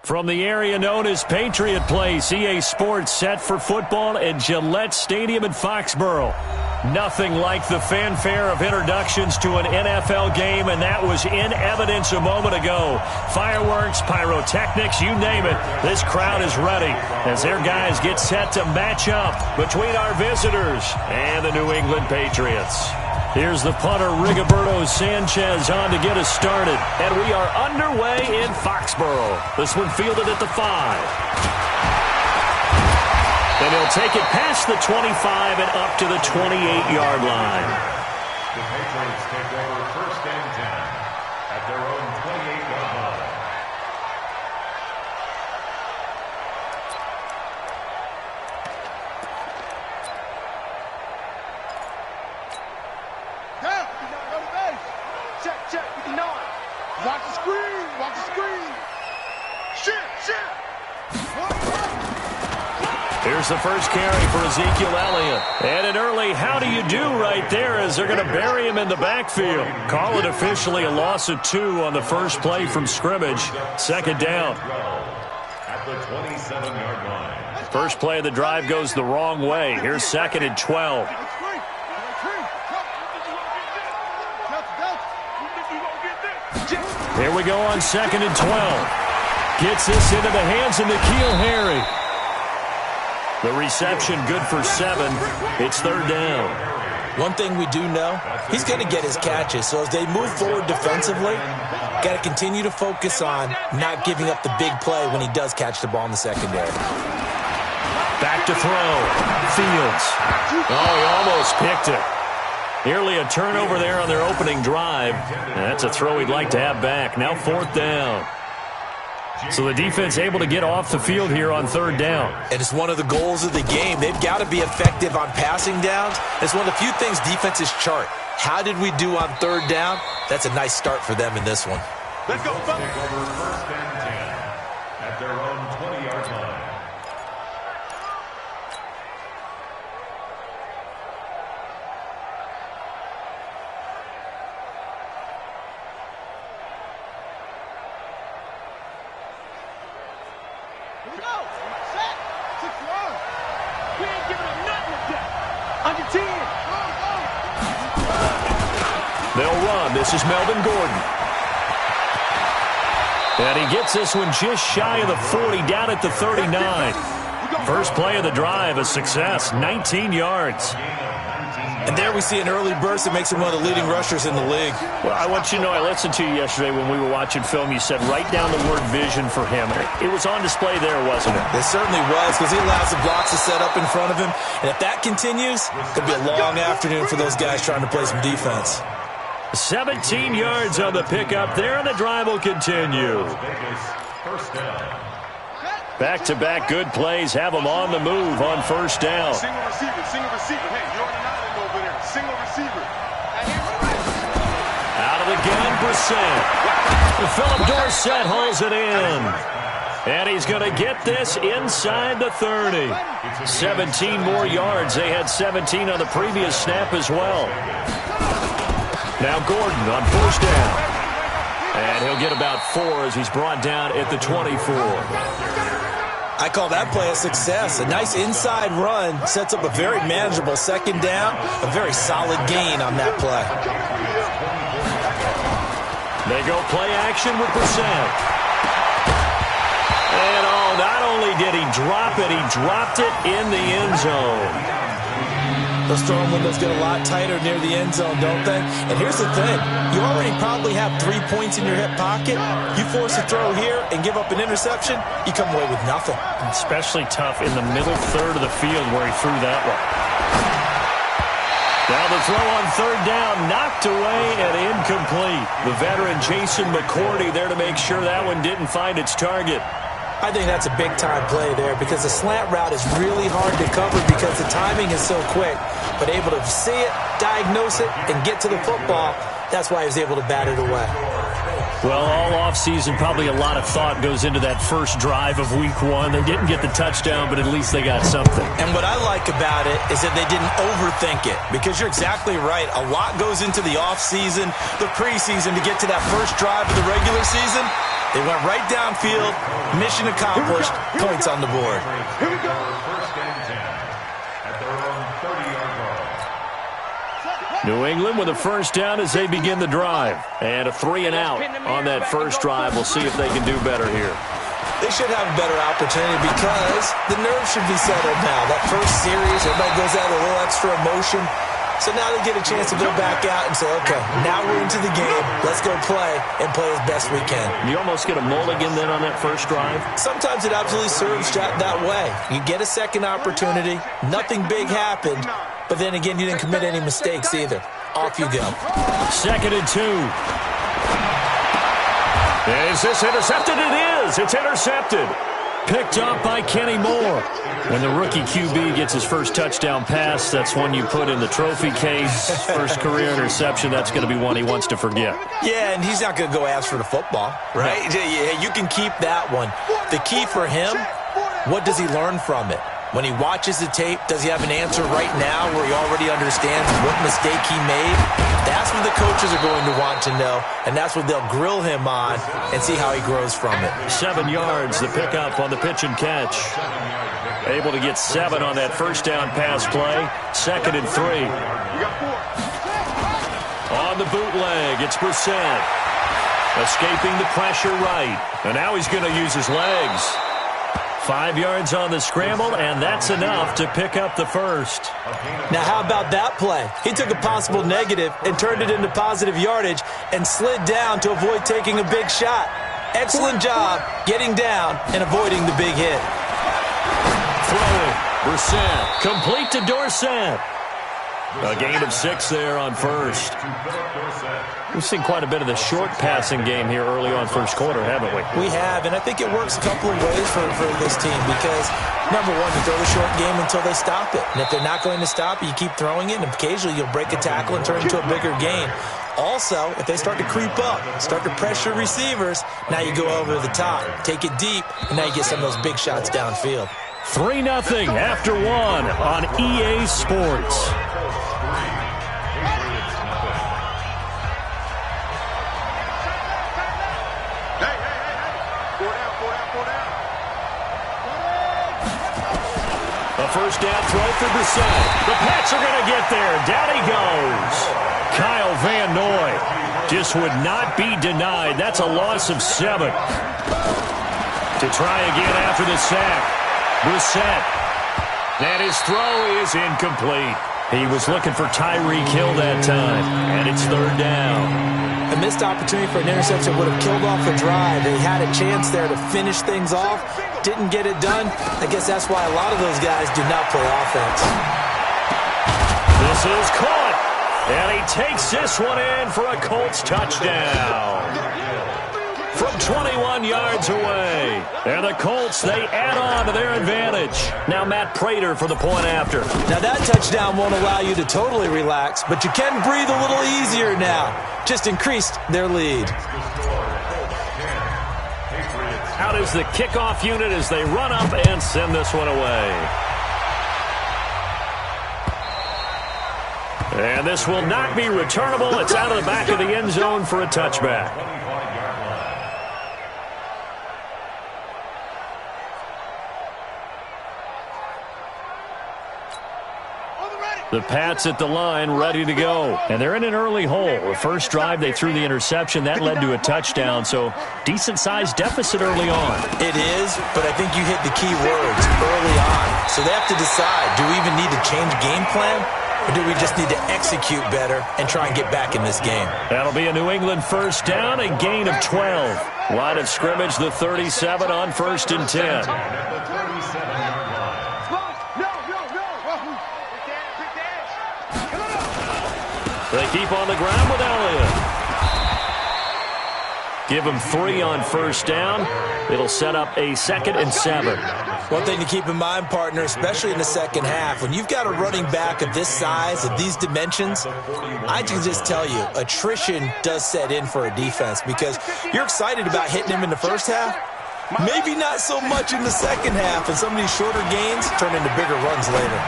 From the area known as Patriot Place, EA Sports set for football at Gillette Stadium in Foxborough. Nothing like the fanfare of introductions to an NFL game, and that was in evidence a moment ago. Fireworks, pyrotechnics, you name it. This crowd is ready as their guys get set to match up between our visitors and the New England Patriots. Here's the punter, Rigoberto Sanchez, on to get us started. And we are underway in Foxborough. This one fielded at the 5. And he'll take it past the 25 and up to the 28-yard line. The Patriots take over 1st and 10 at their own 28-yard line. Check, 59. Watch the screen, watch the screen. Shit. Here's the first carry for Ezekiel Elliott. And an early how do you do right there as they're going to bury him in the backfield. Call it officially a loss of 2 on the first play from scrimmage. 2nd down. At the 27-yard line. First play of the drive goes the wrong way. Here's 2nd and 12. Here we go on 2nd and 12. Gets this into the hands of N'Keal Harry. The reception good for 7. It's 3rd down. One thing we do know, he's going to get his catches. So as they move forward defensively, got to continue to focus on not giving up the big play when he does catch the ball in the secondary. Back to throw. Fields. Oh, he almost picked it. Nearly a turnover there on their opening drive. And that's a throw he'd like to have back. Now 4th down. So the defense able to get off the field here on 3rd down. And it's one of the goals of the game. They've got to be effective on passing downs. It's one of the few things defenses chart. How did we do on 3rd down? That's a nice start for them in this one. Let's go, Take over 1st and 10 at their own 20-yard line. They'll run. This is Melvin Gordon. And he gets this one just shy of the 40, down at the 39. First play of the drive, a success, 19 yards. And there we see an early burst that makes him one of the leading rushers in the league. Well, I want you to know, I listened to you yesterday when we were watching film. You said write down the word vision for him. It was on display there, wasn't it? It certainly was, because he allows the blocks to set up in front of him. And if that continues, it could be a long afternoon for those guys trying to play some defense. 17 yards on the pickup there, and the drive will continue. Back-to-back good plays have them on the move on 1st down. Single receiver. Hey, you're on an island over there. Single receiver. Out of the gun, Brissett. Philip Dorsett holds it in. And he's going to get this inside the 30. 17 more yards. They had 17 on the previous snap as well. Now Gordon on 1st down. And he'll get about 4 as he's brought down at the 24. I call that play a success. A nice inside run sets up a very manageable 2nd down. A very solid gain on that play. They go play action with Brissett. And not only did he drop it, he dropped it in the end zone. Those throwing windows get a lot tighter near the end zone, don't they? And here's the thing. You already probably have 3 points in your hip pocket. You force a throw here and give up an interception, you come away with nothing. Especially tough in the middle third of the field where he threw that one. Now the throw on 3rd down, knocked away and incomplete. The veteran Jason McCourty there to make sure that one didn't find its target. I think that's a big-time play there because the slant route is really hard to cover because the timing is so quick. But able to see it, diagnose it, and get to the football, that's why he was able to bat it away. Well, all offseason, probably a lot of thought goes into that first drive of week 1. They didn't get the touchdown, but at least they got something. And what I like about it is that they didn't overthink it, because you're exactly right. A lot goes into the offseason, the preseason, to get to that first drive of the regular season. They went right downfield, mission accomplished, points on the board. Here we go. First and 10 at their own 30-yard line. New England with a first down as they begin the drive. And a 3-and-out on that first drive. We'll see if they can do better here. They should have a better opportunity because the nerves should be settled now. That first series, everybody goes out with a little extra emotion. So now they get a chance to go back out and say, okay, now we're into the game. Let's go play and play as best we can. You almost get a mulligan then on that first drive? Sometimes it absolutely serves that way. You get a second opportunity. Nothing big happened. But then again, you didn't commit any mistakes either. Off you go. 2nd and 2. Is this intercepted? It is. It's intercepted. Picked up by Kenny Moore. When the rookie QB gets his first touchdown pass, that's one you put in the trophy case. First career interception, that's going to be one he wants to forget. Yeah, and he's not going to go ask for the football, right? Yeah, you can keep that one. The key for him, what does he learn from it? When he watches the tape, does he have an answer right now where he already understands what mistake he made? That's what the coaches are going to want to know, and that's what they'll grill him on and see how he grows from it. 7 yards, the pickup on the pitch and catch. Able to get 7 on that first down pass play. 2nd and 3. On the bootleg, it's Brissett. Escaping the pressure right. And now he's going to use his legs. 5 yards on the scramble, and that's enough to pick up the first. Now, how about that play? He took a possible negative and turned it into positive yardage and slid down to avoid taking a big shot. Excellent job getting down and avoiding the big hit. Throwing, Brissett, complete to Dorsett. A gain of 6 there on first. We've seen quite a bit of the short passing game here early on first quarter, haven't we? We have, and I think it works a couple of ways for this team because, number one, you throw the short game until they stop it. And if they're not going to stop it, you keep throwing it, and occasionally you'll break a tackle and turn it into a bigger gain. Also, if they start to creep up, start to pressure receivers, now you go over the top, take it deep, and now you get some of those big shots downfield. 3-0 after 1 on EA Sports. A first down throw for Brissett. The Pats are going to get there. Down he goes. Kyle Van Noy just would not be denied. That's a loss of 7. To try again after the sack. Brissett. And his throw is incomplete. He was looking for Tyreek Hill that time. And it's 3rd down. A missed opportunity for an interception would have killed off a drive. They had a chance there to finish things off. Didn't get it done. I guess that's why a lot of those guys do not play offense. This is caught. And he takes this one in for a Colts touchdown. From 21 yards away. And the Colts, they add on to their advantage. Now Matt Prater for the point after. Now that touchdown won't allow you to totally relax, but you can breathe a little easier now. Just increased their lead. Out is the kickoff unit as they run up and send this one away. And this will not be returnable. It's out of the back of the end zone for a touchback. The Pats at the line, ready to go. And they're in an early hole. The first drive, they threw the interception. That led to a touchdown, so decent-sized deficit early on. It is, but I think you hit the key words early on. So they have to decide, do we even need to change game plan, or do we just need to execute better and try and get back in this game? That'll be a New England first down, a gain of 12. Line of scrimmage, the 37 on 1st and 10. They keep on the ground with Elliott. Give him 3 on first down. It'll set up a 2nd and 7. One thing to keep in mind, partner, especially in the second half, when you've got a running back of this size, of these dimensions, I can just tell you, attrition does set in for a defense because you're excited about hitting him in the first half. Maybe not so much in the second half, and some of these shorter gains turn into bigger runs later.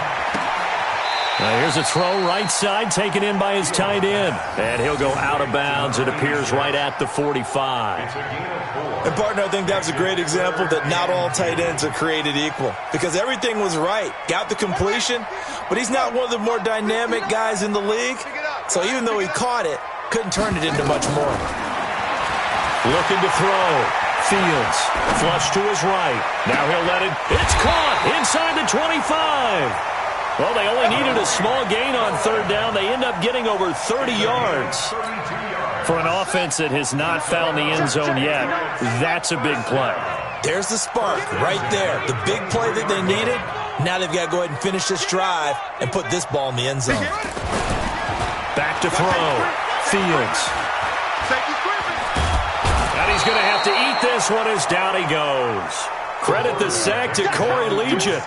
Now here's a throw right side, taken in by his tight end. And he'll go out of bounds. It appears right at the 45. And, partner, I think that was a great example that not all tight ends are created equal because everything was right. Got the completion, but he's not one of the more dynamic guys in the league. So even though he caught it, couldn't turn it into much more. Looking to throw. Fields, flush to his right. Now he'll let it. It's caught inside the 25. Well, they only needed a small gain on third down. They end up getting over 30 yards. For an offense that has not found the end zone yet, that's a big play. There's the spark right there. The big play that they needed. Now they've got to go ahead and finish this drive and put this ball in the end zone. Back to throw. Fields. And he's going to have to eat this one as down he goes. Credit the sack to Corey Legion.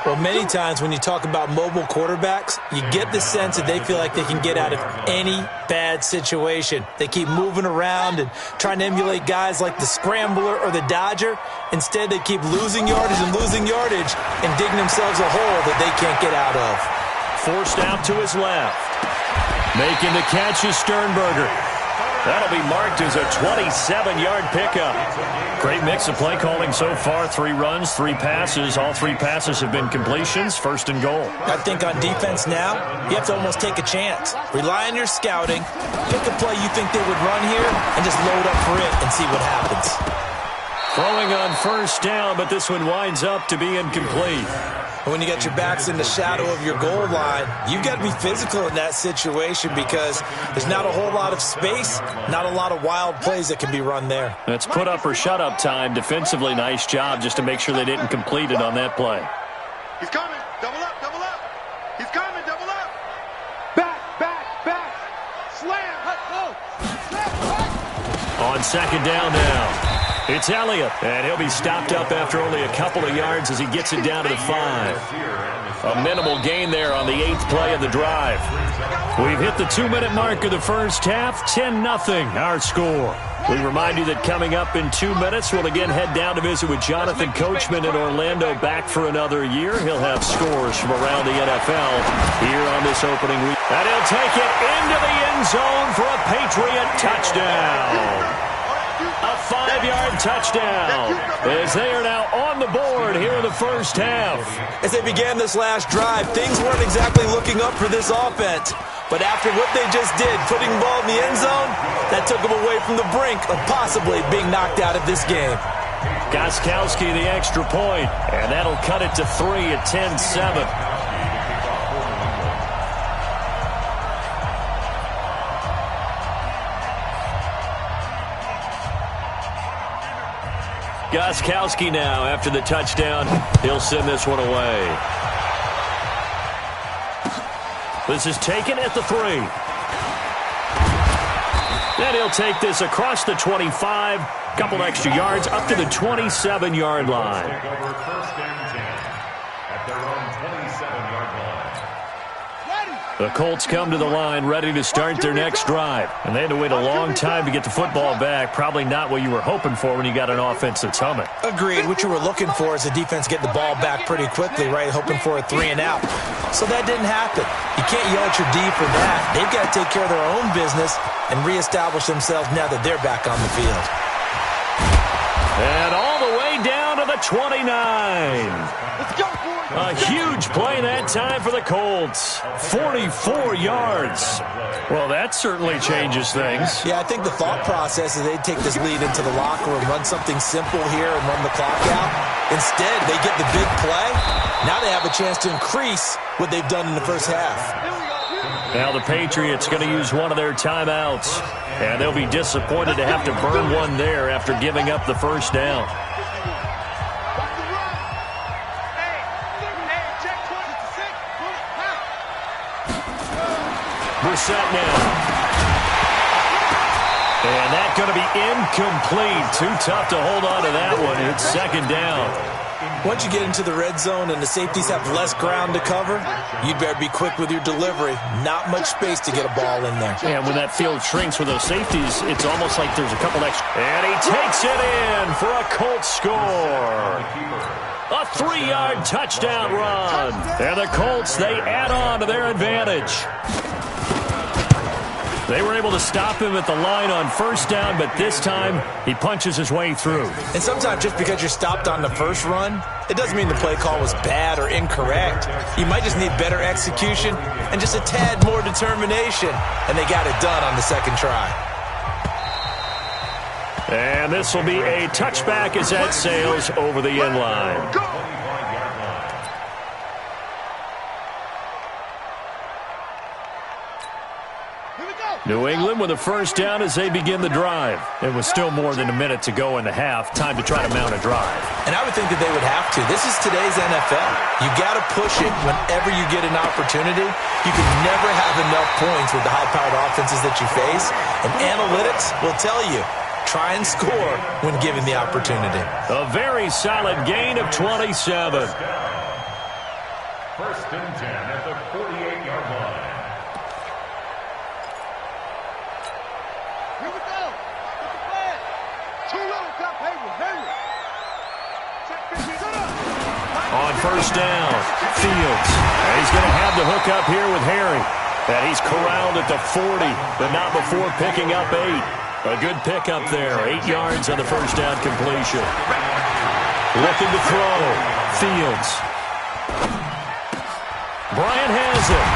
Well, many times when you talk about mobile quarterbacks, you get the sense that they feel like they can get out of any bad situation. They keep moving around and trying to emulate guys like the Scrambler or the Dodger. Instead, they keep losing yardage and digging themselves a hole that they can't get out of. Forced out to his left. Making the catch is Sternberger. That'll be marked as a 27-yard pickup. Great mix of play calling so far. 3 runs, 3 passes. All 3 passes have been completions. 1st and goal. I think on defense now, you have to almost take a chance. Rely on your scouting. Pick a play you think they would run here and just load up for it and see what happens. Throwing on first down, but this one winds up to be incomplete. When you got your backs in the shadow of your goal line, you've got to be physical in that situation because there's not a whole lot of space, not a lot of wild plays that can be run there. It's put up or shut up time. Defensively, nice job just to make sure they didn't complete it on that play. He's coming. Double up, double up. He's coming, double up. Back, back, back. Slam. On 2nd down now. It's Elliott, and he'll be stopped up after only a couple of yards as he gets it down to the 5. A minimal gain there on the 8th play of the drive. We've hit the 2-minute mark of the first half, 10-0 our score. We remind you that coming up in 2 minutes, we'll again head down to visit with Jonathan Coachman in Orlando, back for another year. He'll have scores from around the NFL here on this opening week. And he'll take it into the end zone for a Patriot touchdown. A 5-yard touchdown as they are now on the board here in the first half. As they began this last drive, things weren't exactly looking up for this offense. But after what they just did, putting the ball in the end zone, that took them away from the brink of possibly being knocked out of this game. Gostkowski the extra point, and that'll cut it to 3 at 10-7. Gostkowski now, after the touchdown, he'll send this one away. This is taken at the 3. Then he'll take this across the 25, couple extra yards, up to the 27-yard line. Take over 1st and 10 at their own 27-yard line. The Colts come to the line ready to start their next drive. And they had to wait a long time to get the football back. Probably not what you were hoping for when you got an offense that's humming. Agreed. What you were looking for is the defense getting the ball back pretty quickly, right? Hoping for a 3 and out. So that didn't happen. You can't yell at your D for that. They've got to take care of their own business and reestablish themselves now that they're back on the field. And all the way down to the 29. Let's go, boys. A huge play that time for the Colts. 44 yards. Well, that certainly changes things. Yeah, I think the thought process is they'd take this lead into the locker room, run something simple here and run the clock out. Instead, they get the big play. Now they have a chance to increase what they've done in the first half. Now the Patriots going to use one of their timeouts. And they'll be disappointed to have to burn one there after giving up the first down. Brissett now. And that's going to be incomplete. Too tough to hold on to that one. It's second down. Once you get into the red zone and the safeties have less ground to cover, you'd better be quick with your delivery. Not much space to get a ball in there. And when that field shrinks with those safeties, it's almost like there's a couple extra. And he takes it in for a Colts score. A 3-yard touchdown run. And the Colts, they add on to their advantage. They were able to stop him at the line on first down, but this time he punches his way through. And sometimes just because you're stopped on the first run, it doesn't mean the play call was bad or incorrect. You might just need better execution and just a tad more determination. And they got it done on the second try. And this will be a touchback as that sails over the end line. New England with a first down as they begin the drive. It was still more than a minute to go in the half. Time to try to mount a drive. And I would think that they would have to. This is today's NFL. You got to push it whenever you get an opportunity. You can never have enough points with the high-powered offenses that you face. And analytics will tell you, try and score when given the opportunity. A very solid gain of 27. First and 10 at the 48-yard line. On first down, Fields. And he's going to have the hook up here with Harry. And he's corralled at the 40, but not before picking up 8. A good pickup there. 8 yards on the first down completion. Looking to throw. Fields. Bryant has it.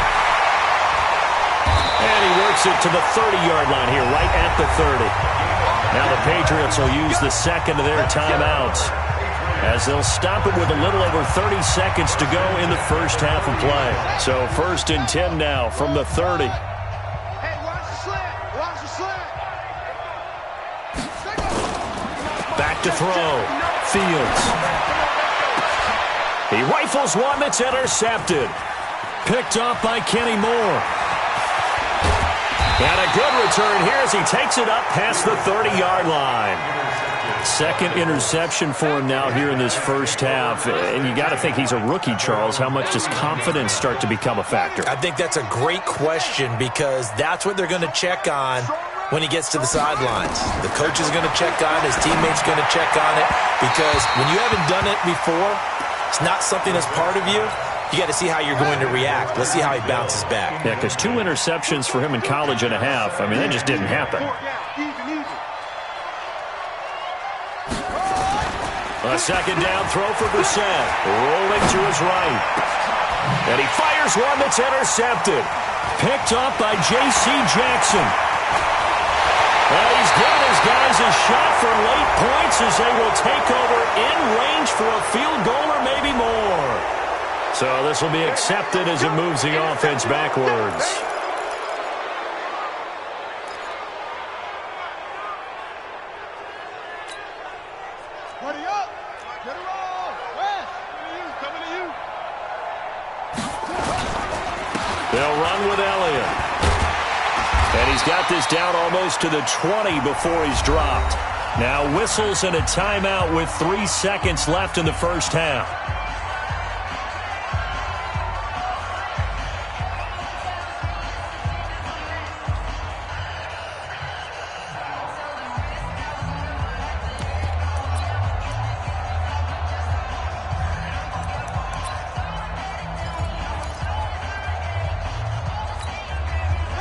And he works it to the 30-yard line here, right at the 30. Now the Patriots will use the second of their timeouts, as they'll stop it with a little over 30 seconds to go in the first half of play. So first and 10 now from the 30. Hey, watch the slant. Watch the slant. Back to throw. Fields. He rifles one that's intercepted. Picked off by Kenny Moore. And a good return here as he takes it up past the 30-yard line. Second interception for him now here in this first half. And you got to think he's a rookie, Charles. How much does confidence start to become a factor? I think that's a great question, because that's what they're going to check on when he gets to the sidelines. The coach is going to check on it. His teammates going to check on it, because when you haven't done it before, it's not something that's part of you. You got to see how you're going to react. Let's see how he bounces back. Yeah, because 2 interceptions for him in college and a half. I mean, that just didn't happen. A second down throw for Brissett. Rolling to his right. And he fires one that's intercepted. Picked up by J.C. Jackson. Well, he's giving his guys a shot for late points as they will take over in range for a field goal or maybe more. So this will be accepted as it moves the offense backwards. Buddy up. Get it on. West. Coming to you. They'll run with Elliott. And he's got this down almost to the 20 before he's dropped. Now whistles and a timeout with 3 seconds left in the first half.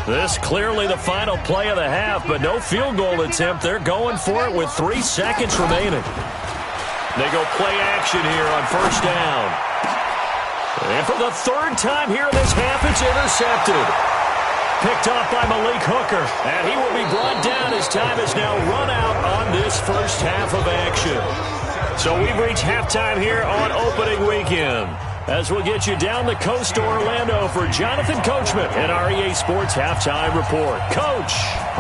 This clearly the final play of the half, but no field goal attempt. They're going for it with 3 seconds remaining. They go play action here on first down. And for the 3rd time here in this half, it's intercepted. Picked off by Malik Hooker. And he will be brought down as time is now run out on this first half of action. So we've reached halftime here on opening weekend, as we'll get you down the coast to Orlando for Jonathan Coachman in our EA Sports Halftime Report. Coach,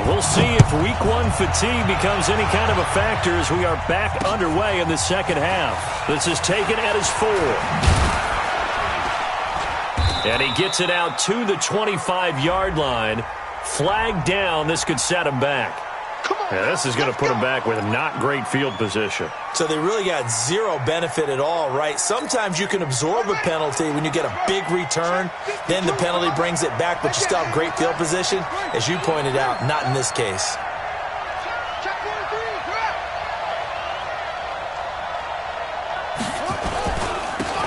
we'll see if Week 1 fatigue becomes any kind of a factor as we are back underway in the second half. This is taken at his 4. And he gets it out to the 25-yard line. Flag down. This could set him back. Come Yeah, this is going to put them back with not great field position. So they really got zero benefit at all, right? Sometimes you can absorb a penalty when you get a big return. Then the penalty brings it back, but you still have great field position. As you pointed out, not in this case.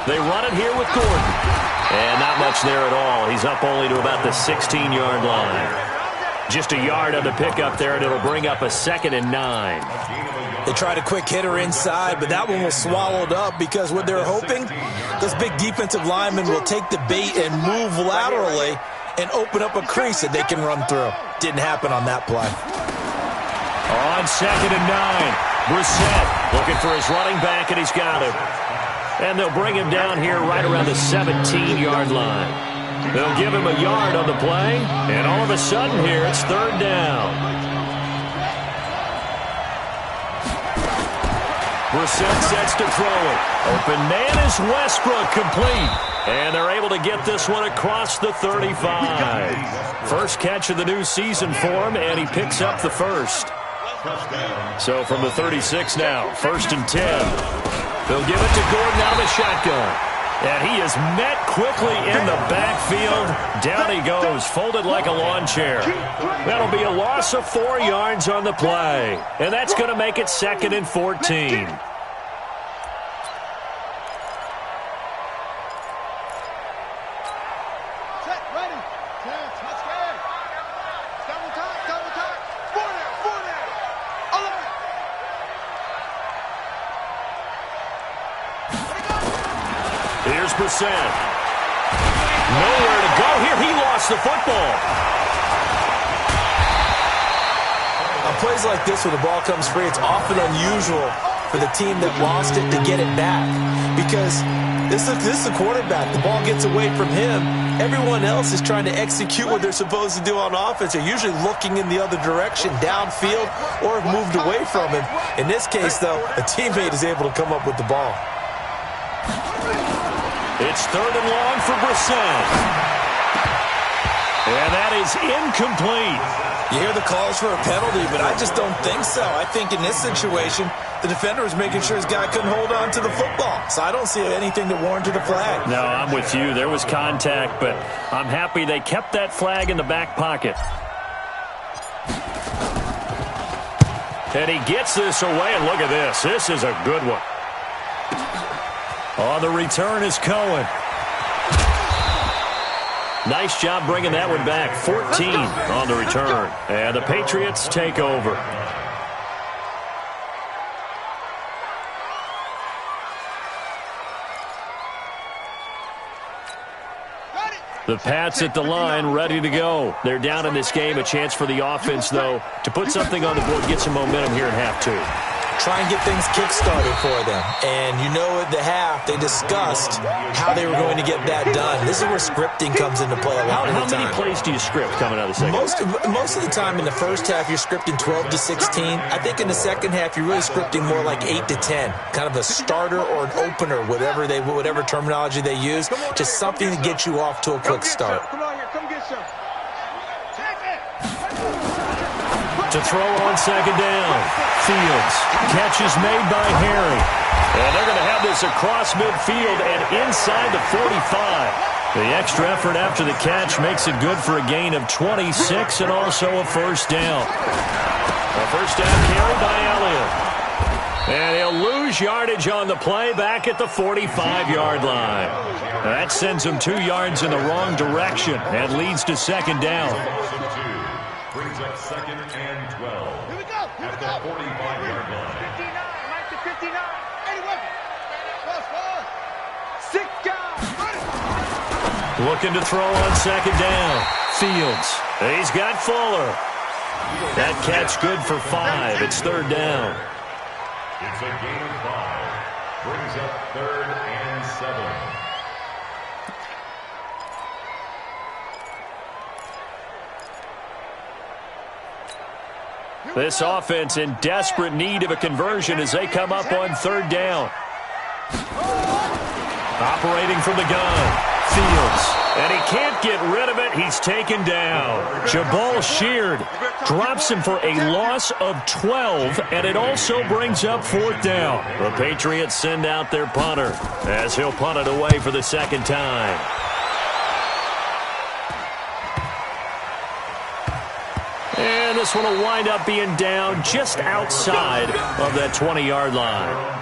They run it here with Gordon. And not much there at all. He's up only to about the 16-yard line. Just a yard on the pickup there, and it'll bring up a 2nd and 9. They tried a quick hitter inside, but that one was swallowed up because what they're hoping, those big defensive linemen will take the bait and move laterally and open up a crease that they can run through. Didn't happen on that play. On 2nd and 9, Brissett looking for his running back, and he's got him. And they'll bring him down here right around the 17-yard line. They'll give him a yard on the play, and all of a sudden here, it's 3rd down. Brissett sets to throw it. Open man is Westbrook, complete. And they're able to get this one across the 35. First catch of the new season for him, and he picks up the first. So from the 36 now, 1st and 10. They'll give it to Gordon out of the shotgun. And he is met quickly in the backfield. Down he goes, folded like a lawn chair. That'll be a loss of 4 yards on the play. And that's going to make it 2nd and 14. Here's Brissett. Nowhere to go here. He lost the football. On plays like this, when the ball comes free, it's often unusual for the team that lost it to get it back. Because this is the quarterback. The ball gets away from him. Everyone else is trying to execute what they're supposed to do on offense. They're usually looking in the other direction, downfield, or have moved away from him. In this case, though, a teammate is able to come up with the ball. It's 3rd and long for Brissett. And that is incomplete. You hear the calls for a penalty, but I just don't think so. I think in this situation, the defender was making sure his guy couldn't hold on to the football. So I don't see anything that warranted a flag. No, I'm with you. There was contact, but I'm happy they kept that flag in the back pocket. And he gets this away, and look at this. This is a good one. On the return is Cohen. Nice job bringing that one back. 14 on the return. And the Patriots take over. The Pats at the line, ready to go. They're down in this game. A chance for the offense, though, to put something on the board, get some momentum here in half 2. Try and get things kick-started for them. And you know at the half, they discussed how they were going to get that done. This is where scripting comes into play a lot of the time. How many plays do you script coming out of the second half? Most of the time in the first half, you're scripting 12 to 16. I think in the second half, you're really scripting more like 8 to 10. Kind of a starter or an opener, whatever terminology they use. Just something to get you off to a quick start. Come on here, come get some. To throw on 2nd down. Fields. Catch is made by Harry. And they're going to have this across midfield and inside the 45. The extra effort after the catch makes it good for a gain of 26 and also a 1st down. A 1st down carry by Elliott. And he'll lose yardage on the play back at the 45-yard line. That sends him 2 yards in the wrong direction and leads to 2nd down. Brings up 2nd and 12. Here we go. At the 45-yard line. 59, Mike to 59. Any weapon. Cross ball. 6 guys. Looking to throw on 2nd down. Fields. He's got Fuller. That catch good for 5. It's 3rd down. It's a gain of 5. Brings up 3rd and 7. This offense in desperate need of a conversion as they come up on 3rd down. Operating from the gun. Fields. And he can't get rid of it. He's taken down. Jabal sheared. Drops him for a loss of 12, and it also brings up 4th down. The Patriots send out their punter as he'll punt it away for the second time. And this one will wind up being down just outside of that 20-yard line.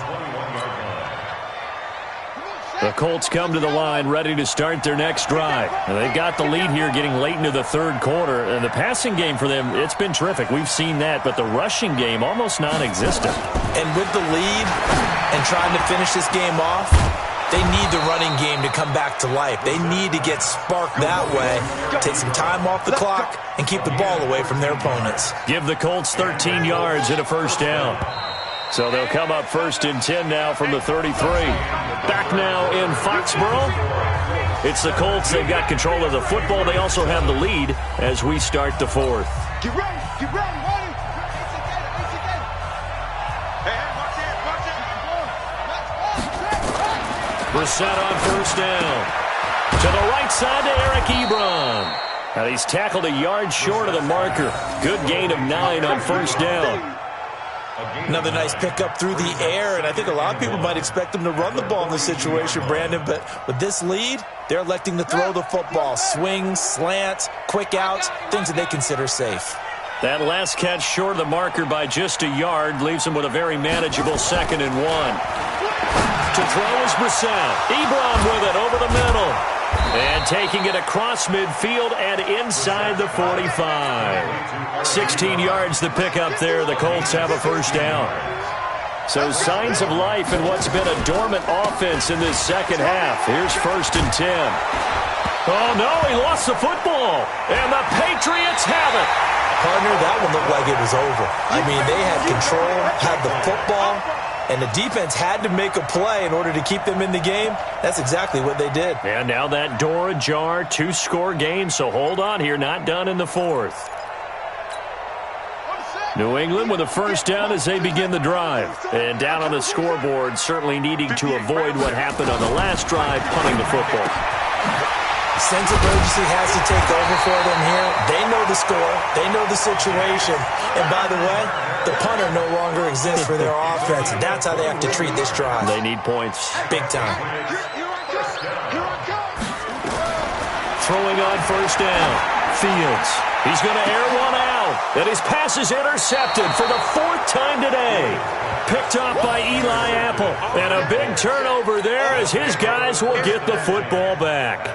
The Colts come to the line ready to start their next drive. And they've got the lead here getting late into the 3rd quarter. And the passing game for them, it's been terrific. We've seen that. But the rushing game, almost non-existent. And with the lead and trying to finish this game off, they need the running game to come back to life. They need to get sparked that way, take some time off the clock, and keep the ball away from their opponents. Give the Colts 13 yards and a 1st down. So they'll come up 1st and 10 now from the 33. Back now in Foxborough. It's the Colts. They've got control of the football. They also have the lead as we start the 4th. Get ready, get ready, ready. Hey, watch it, watch it. Brissett on 1st down. To the right side to Eric Ebron. And he's tackled a yard short of the marker. Good gain of 9 on 1st down. Another nice pickup through the air, and I think a lot of people might expect them to run the ball in this situation, Brandon, but with this lead, they're electing to throw the football. Swings, slants, quick outs, things that they consider safe. That last catch short of the marker by just a yard leaves them with a very manageable 2nd and 1. To throw is Brissett. Ebron with it over the middle. And taking it across midfield and inside the 45. 16 yards the pickup there. The Colts have a 1st down. So signs of life in what's been a dormant offense in this second half. Here's 1st and 10. Oh, no, he lost the football. And the Patriots have it. Partner, that one looked like it was over. I mean, they had control, had the football, and the defense had to make a play in order to keep them in the game. That's exactly what they did. And now that door ajar, 2-score game, so hold on here, not done in the 4th. New England with a 1st down as they begin the drive. And down on the scoreboard, certainly needing to avoid what happened on the last drive, punting the football. Sense of urgency has to take over for them here. They know the score. They know the situation. And by the way, the punter no longer exists for their offense. And that's how they have to treat this drive. They need points. Big time. Throwing on 1st down. Fields. He's going to air one out. And his pass is intercepted for the 4th time today. Picked off by Eli Apple. And a big turnover there as his guys will get the football back.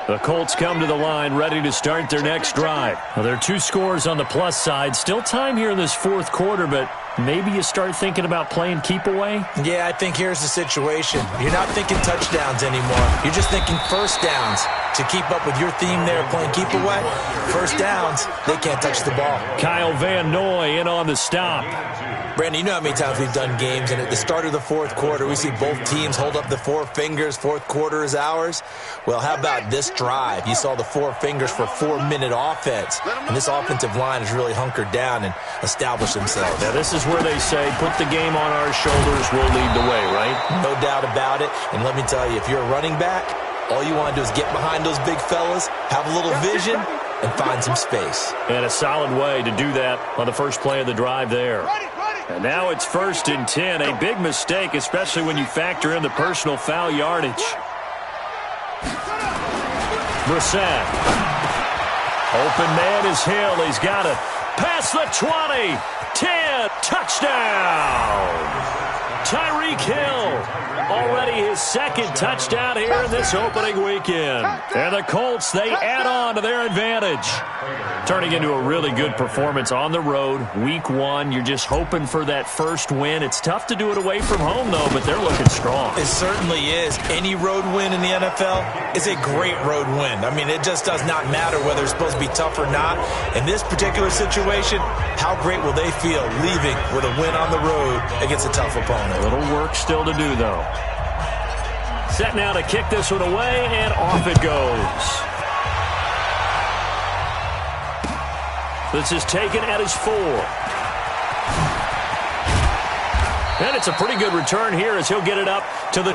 The Colts come to the line ready to start their next drive. Well, there are 2 scores on the plus side. Still time here in this 4th quarter, but maybe you start thinking about playing keep away? Yeah, I think here's the situation. You're not thinking touchdowns anymore. You're just thinking 1st downs. To keep up with your theme there, playing keep away, 1st downs, they can't touch the ball. Kyle Van Noy in on the stop. Brandon, you know how many times we've done games, and at the start of the 4th quarter, we see both teams hold up the 4 fingers, 4th quarter is ours. Well, how about this drive? You saw the 4 fingers for 4-minute offense, and this offensive line has really hunkered down and established themselves. Now, this is where they say, put the game on our shoulders, we'll lead the way, right? No doubt about it, and let me tell you, if you're a running back, all you want to do is get behind those big fellas, have a little vision, and find some space. And a solid way to do that on the first play of the drive there. And now it's 1st and 10. A big mistake, especially when you factor in the personal foul yardage. Brissett. Open man is Hill. He's got it. Past the 20. 10. Touchdown. Tyreek Hill. Already his 2nd touchdown here in this opening weekend. And the Colts, they add on to their advantage. Turning into a really good performance on the road. Week 1, you're just hoping for that 1st win. It's tough to do it away from home, though, but they're looking strong. It certainly is. Any road win in the NFL is a great road win. I mean, it just does not matter whether it's supposed to be tough or not. In this particular situation, how great will they feel leaving with a win on the road against a tough opponent? A little work still to do, though. Set now to kick this one away, and off it goes. This is taken at his 4. And it's a pretty good return here as he'll get it up to the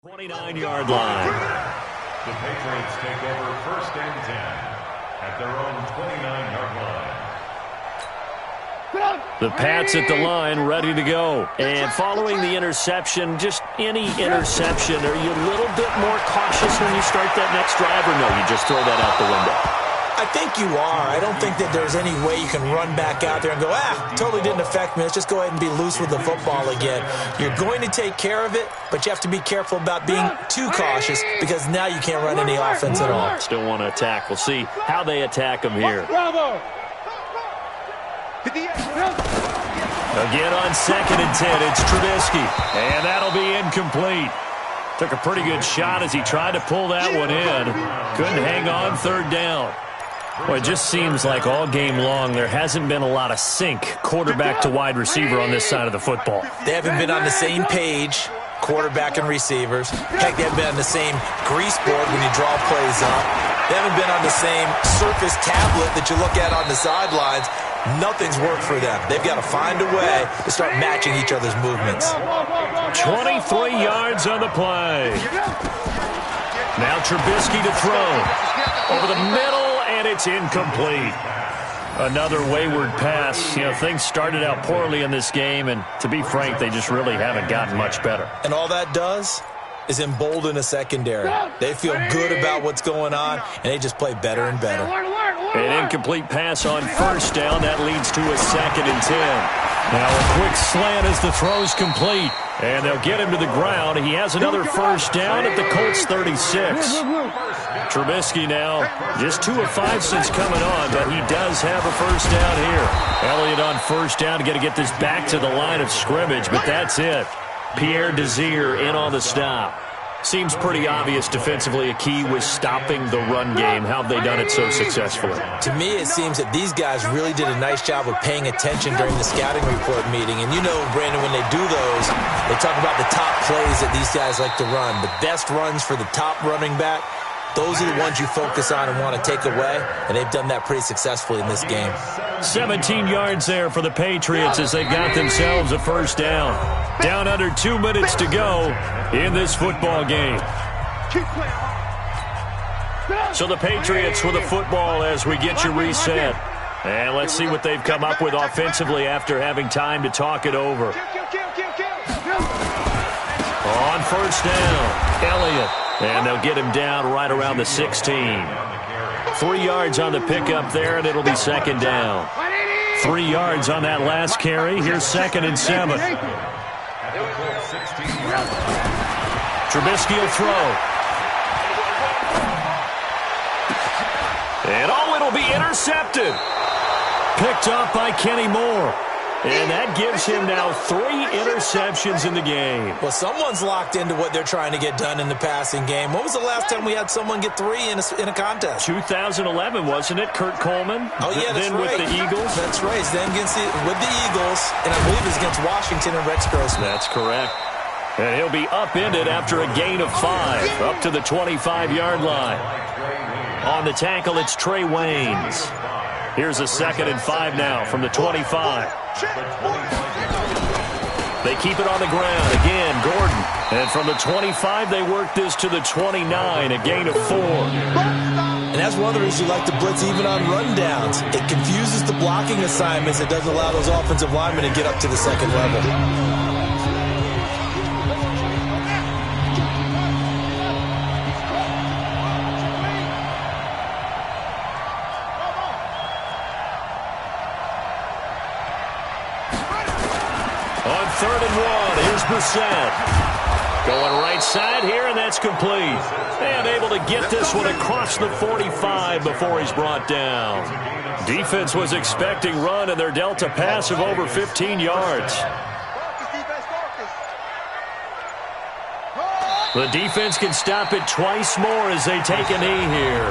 29-yard line. The Patriots take over 1st and 10 at their own 29-yard line. The Pats at the line, ready to go. And following the interception, just any interception, are you a little bit more cautious when you start that next drive, or no, you just throw that out the window? I think you are. I don't think that there's any way you can run back out there and go, totally didn't affect me. Let's just go ahead and be loose with the football again. You're going to take care of it, but you have to be careful about being too cautious because now you can't run any offense at all. Still want to attack. We'll see how they attack them here. Again on 2nd and 10, it's Trubisky. And that'll be incomplete. Took a pretty good shot as he tried to pull that one in. Couldn't hang on 3rd down. Well, it just seems like all game long there hasn't been a lot of sync quarterback to wide receiver on this side of the football. They haven't been on the same page, quarterback and receivers. Heck, they haven't been on the same grease board when you draw plays up. They haven't been on the same surface tablet that you look at on the sidelines. Nothing's worked for them. They've got to find a way to start matching each other's movements. 23 yards on the play. Now Trubisky to throw. Over the middle. And it's incomplete. Another wayward pass. You know, things started out poorly in this game, and to be frank, they just really haven't gotten much better. And all that does is embolden a secondary. They feel good about what's going on, and they just play better and better. An incomplete pass on 1st down. That leads to a 2nd and 10. Now a quick slant as the throw's complete. And they'll get him to the ground. He has another 1st down at the Colts 36. Trubisky now just 2 of 5 since coming on, but he does have a 1st down here. Elliott on 1st down, got to get this back to the line of scrimmage, but that's it. Pierre Desir in on the stop. Seems pretty obvious defensively a key was stopping the run game. How have they done it so successfully? To me, it seems that these guys really did a nice job of paying attention during the scouting report meeting. And you know, Brandon, when they do those, they talk about the top plays that these guys like to run. The best runs for the top running back, those are the ones you focus on and want to take away. And they've done that pretty successfully in this game. 17 yards there for the Patriots as they got themselves a 1st down. Down under 2 minutes to go in this football game. So the Patriots with the football as we get you reset. And let's see what they've come up with offensively after having time to talk it over. On 1st down, Elliott. And they'll get him down right around the 16. 3 yards on the pickup there, and it'll be 2nd down. 3 yards on that last carry. Here's 2nd and 7. Trubisky will throw. And it'll be intercepted. Picked up by Kenny Moore. And that gives him now 3 interceptions in the game. Well, someone's locked into what they're trying to get done in the passing game. When was the last time we had someone get 3 in a contest? 2011, wasn't it? Kurt Coleman? Oh, yeah, that's then right. With the Eagles? That's right. Then with the Eagles, and I believe it's against Washington and Rex Grossman. That's correct. And he'll be upended after a gain of 5, up to the 25-yard line. On the tackle, it's Trey Waynes. Here's a 2nd and 5 now from the 25. They keep it on the ground. Again, Gordon. And from the 25, they work this to the 29, a gain of 4. And that's one of the reasons you like to blitz even on rundowns. It confuses the blocking assignments. It doesn't allow those offensive linemen to get up to the 2nd level. On 3rd and 1, here's Brissett. Going right side here, and that's complete. And able to get this one across the 45 before he's brought down. Defense was expecting run, and they're dealt a pass of over 15 yards. The defense can stop it twice more as they take a knee here.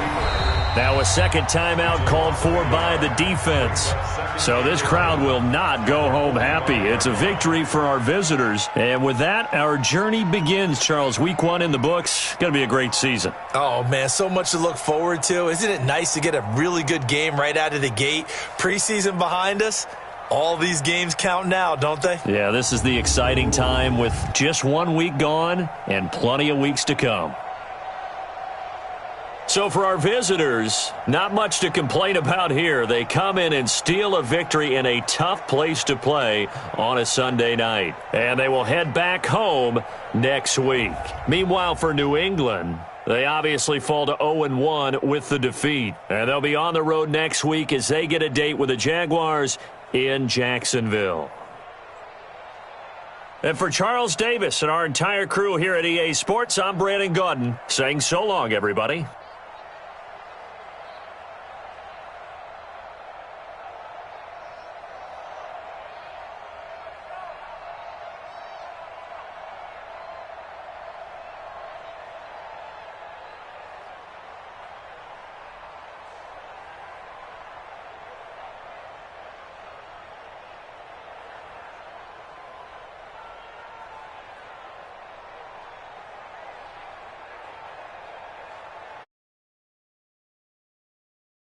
Now a second timeout called for by the defense. So this crowd will not go home happy. It's a victory for our visitors. And with that, our journey begins, Charles. Week 1 in the books. Going to be a great season. Oh, man, so much to look forward to. Isn't it nice to get a really good game right out of the gate? Preseason behind us. All these games count now, don't they? Yeah, this is the exciting time with just 1 week gone and plenty of weeks to come. So for our visitors, not much to complain about here. They come in and steal a victory in a tough place to play on a Sunday night. And they will head back home next week. Meanwhile, for New England, they obviously fall to 0-1 with the defeat. And they'll be on the road next week as they get a date with the Jaguars in Jacksonville. And for Charles Davis and our entire crew here at EA Sports, I'm Brandon Gaudin saying so long, everybody.